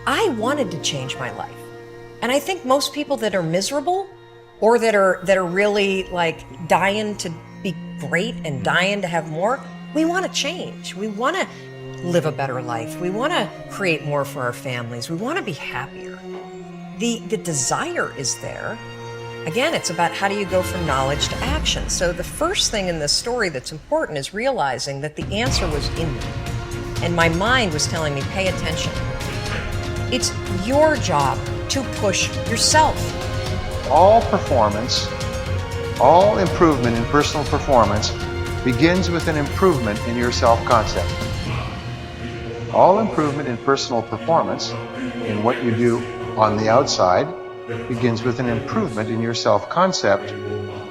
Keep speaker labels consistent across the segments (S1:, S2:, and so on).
S1: I wanted to change my life. And I think most people that are miserable or that are really like dying to be great and dying to have more, we want to change. We want to live a better life. We want to create more for our families. We want to be happier. The desire is there. Again, it's about how do you go from knowledge to action. So the first thing in this story that's important is realizing that the answer was in me. And my mind was telling me, pay attention. It's your job to push yourself.
S2: All performance, all improvement in personal performance begins with an improvement in your self-concept. All improvement in personal performance, in what you do on the outside, begins with an improvement in your self-concept,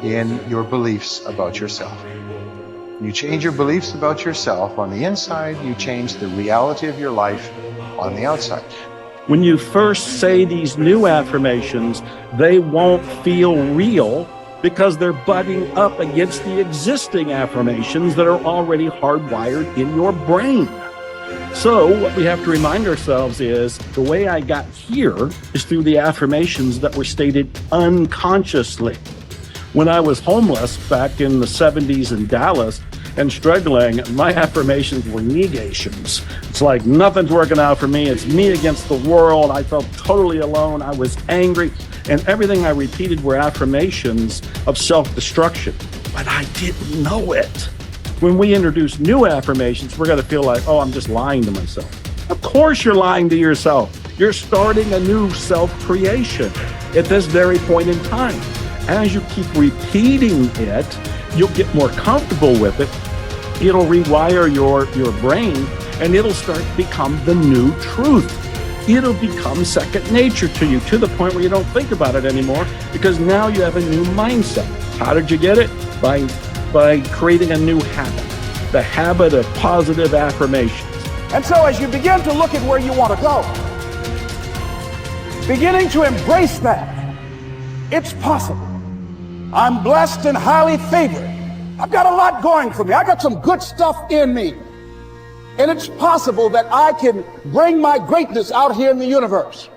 S2: in your beliefs about yourself. You change your beliefs about yourself on the inside, you change the reality of your life on the outside.
S3: When you first say these new affirmations, they won't feel real because they're butting up against the existing affirmations that are already hardwired in your brain. So what we have to remind ourselves is the way I got here is through the affirmations that were stated unconsciously. When I was homeless back in the 70s in Dallas and struggling, my affirmations were negations. It's like nothing's working out for me. It's me against the world. I felt totally alone. I was angry. And everything I repeated were affirmations of self-destruction. But I didn't know it. When we introduce new affirmations, we're going to feel like, oh, I'm just lying to myself. Of course you're lying to yourself. You're starting a new self-creation at this very point in time. As you keep repeating it, you'll get more comfortable with it. It'll rewire your brain, and it'll start to become the new truth. It'll become second nature to you, to the point where you don't think about it anymore, because now you have a new mindset. How did you get it? By creating a new habit, the habit of positive affirmations.
S4: And so as you begin to look at where you want to go, beginning to embrace that, it's possible. I'm blessed and highly favored. I've got a lot going for me. I got some good stuff in me. And it's possible that I can bring my greatness out here in the universe.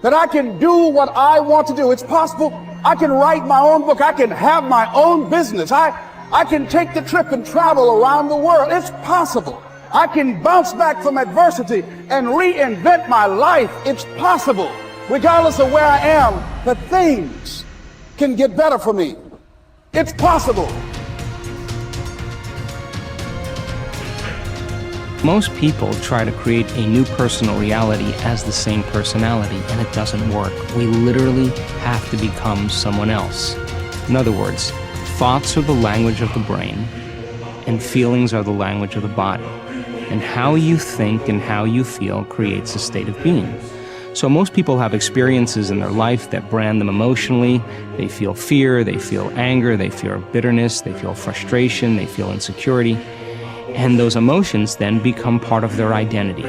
S4: That I can do what I want to do. It's possible I can write my own book. I can have my own business. I can take the trip and travel around the world. It's possible. I can bounce back from adversity and reinvent my life. It's possible. Regardless of where I am, the things can get better for me. It's possible.
S5: Most people try to create a new personal reality as the same personality, and it doesn't work. We literally have to become someone else. In other words, thoughts are the language of the brain, and feelings are the language of the body. And how you think and how you feel creates a state of being. So most people have experiences in their life that brand them emotionally. They feel fear, they feel anger, they feel bitterness, they feel frustration, they feel insecurity. And those emotions then become part of their identity.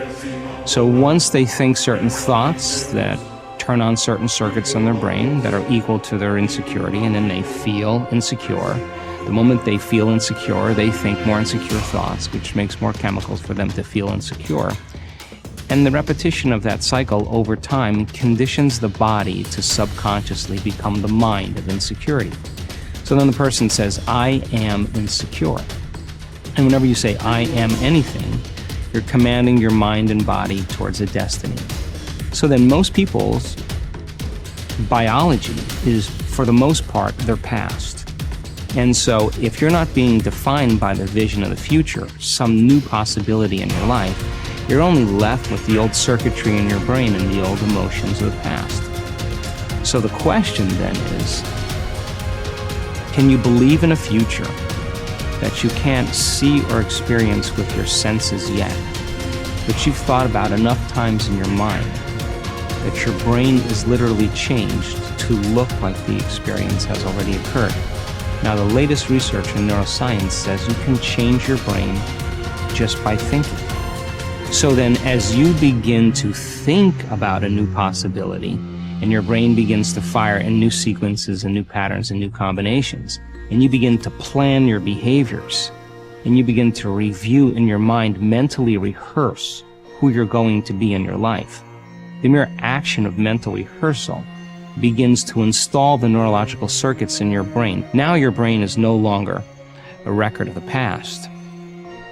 S5: So once they think certain thoughts that turn on certain circuits in their brain that are equal to their insecurity, and then they feel insecure. The moment they feel insecure, they think more insecure thoughts, which makes more chemicals for them to feel insecure. And the repetition of that cycle over time conditions the body to subconsciously become the mind of insecurity. So then the person says, I am insecure. And whenever you say, I am anything, you're commanding your mind and body towards a destiny. So then most people's biology is, for the most part, their past. And so if you're not being defined by the vision of the future, some new possibility in your life, you're only left with the old circuitry in your brain and the old emotions of the past. So the question then is, can you believe in a future that you can't see or experience with your senses yet, but you've thought about enough times in your mind that your brain is literally changed to look like the experience has already occurred? Now, the latest research in neuroscience says you can change your brain just by thinking. So then, as you begin to think about a new possibility, and your brain begins to fire in new sequences and new patterns and new combinations, and you begin to plan your behaviors, and you begin to review in your mind, mentally rehearse who you're going to be in your life, The mere action of mental rehearsal begins to install the neurological circuits in your brain. Now your brain is no longer a record of the past.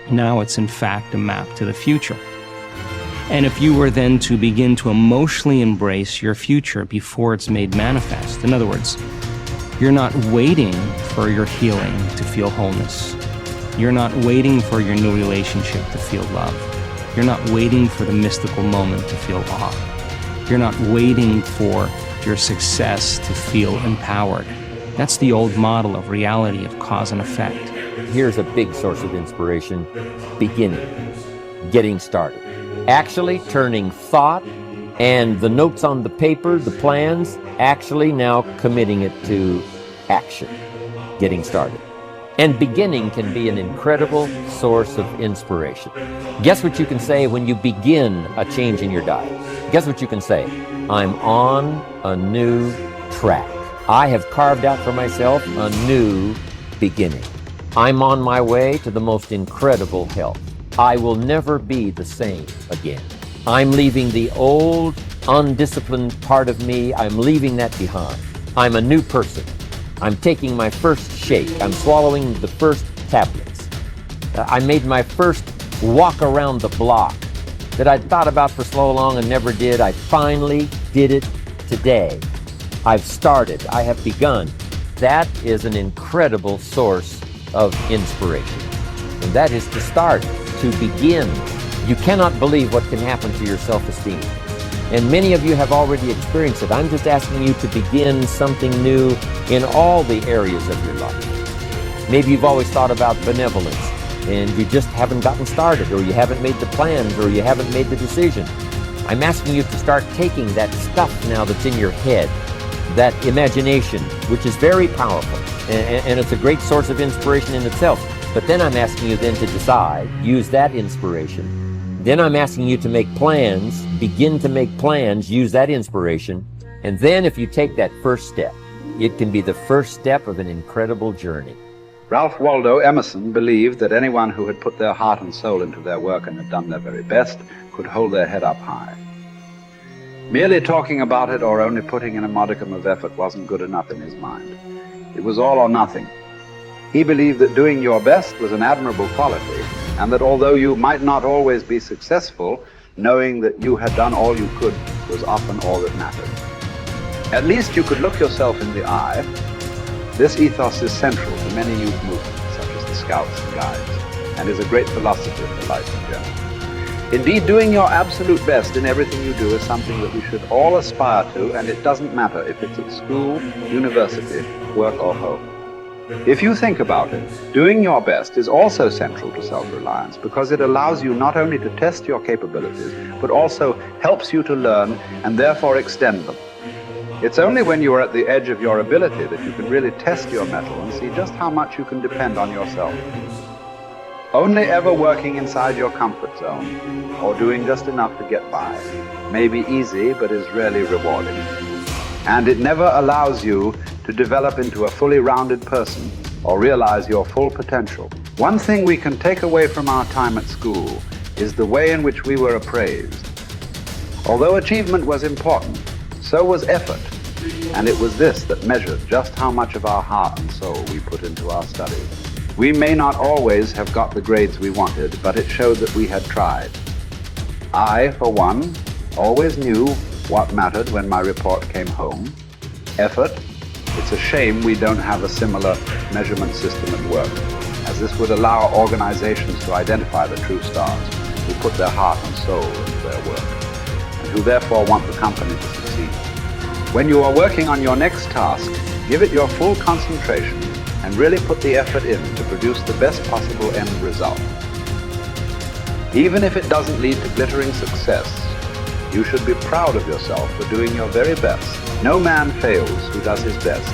S5: Now it's in fact a map to the future. And if you were then to begin to emotionally embrace your future before it's made manifest, in other words, you're not waiting for your healing to feel wholeness. You're not waiting for your new relationship to feel love. You're not waiting for the mystical moment to feel awe. You're not waiting for your success to feel empowered. That's the old model of reality of cause and effect.
S6: Here's a big source of inspiration: beginning, getting started. Actually turning thought and the notes on the paper, the plans, actually now committing it to action, getting started. And beginning can be an incredible source of inspiration. Guess what you can say when you begin a change in your diet? Guess what you can say? I'm on a new track. I have carved out for myself a new beginning. I'm on my way to the most incredible health. I will never be the same again. I'm leaving the old, undisciplined part of me. I'm leaving that behind. I'm a new person. I'm taking my first shake. I'm swallowing the first tablets. I made my first walk around the block that I'd thought about for so long and never did. I finally did it today. I've started. I have begun. That is an incredible source of inspiration. And that is to start, to begin. You cannot believe what can happen to your self-esteem. And many of you have already experienced it. I'm just asking you to begin something new in all the areas of your life. Maybe you've always thought about benevolence and you just haven't gotten started, or you haven't made the plans, or you haven't made the decision. I'm asking you to start taking that stuff now that's in your head, that imagination, which is very powerful, and it's a great source of inspiration in itself. But then I'm asking you then to decide, use that inspiration. Then I'm asking you to make plans, begin to make plans, use that inspiration. And then if you take that first step, it can be the first step of an incredible journey.
S7: Ralph Waldo Emerson believed that anyone who had put their heart and soul into their work and had done their very best could hold their head up high. Merely talking about it or only putting in a modicum of effort wasn't good enough in his mind. It was all or nothing. He believed that doing your best was an admirable quality, and that although you might not always be successful, knowing that you had done all you could was often all that mattered. At least you could look yourself in the eye. This ethos is central to many youth movements, such as the Scouts and Guides, and is a great philosophy for life in general. Indeed, doing your absolute best in everything you do is something that we should all aspire to, and it doesn't matter if it's at school, university, work, or home. If you think about it, doing your best is also central to self-reliance, because it allows you not only to test your capabilities, but also helps you to learn and therefore extend them. It's only when you are at the edge of your ability that you can really test your mettle and see just how much you can depend on yourself. Only ever working inside your comfort zone, or doing just enough to get by, may be easy but is rarely rewarding. And it never allows you to develop into a fully rounded person or realize your full potential. One thing we can take away from our time at school is the way in which we were appraised. Although achievement was important, so was effort, and it was this that measured just how much of our heart and soul we put into our studies. We may not always have got the grades we wanted, but it showed that we had tried. I, for one, always knew what mattered when my report came home. Effort. It's a shame we don't have a similar measurement system at work, as this would allow organizations to identify the true stars who put their heart and soul into their work, and who therefore want the company to succeed. When you are working on your next task, give it your full concentration and really put the effort in to produce the best possible end result. Even if it doesn't lead to glittering success, you should be proud of yourself for doing your very best. No man fails who does his best,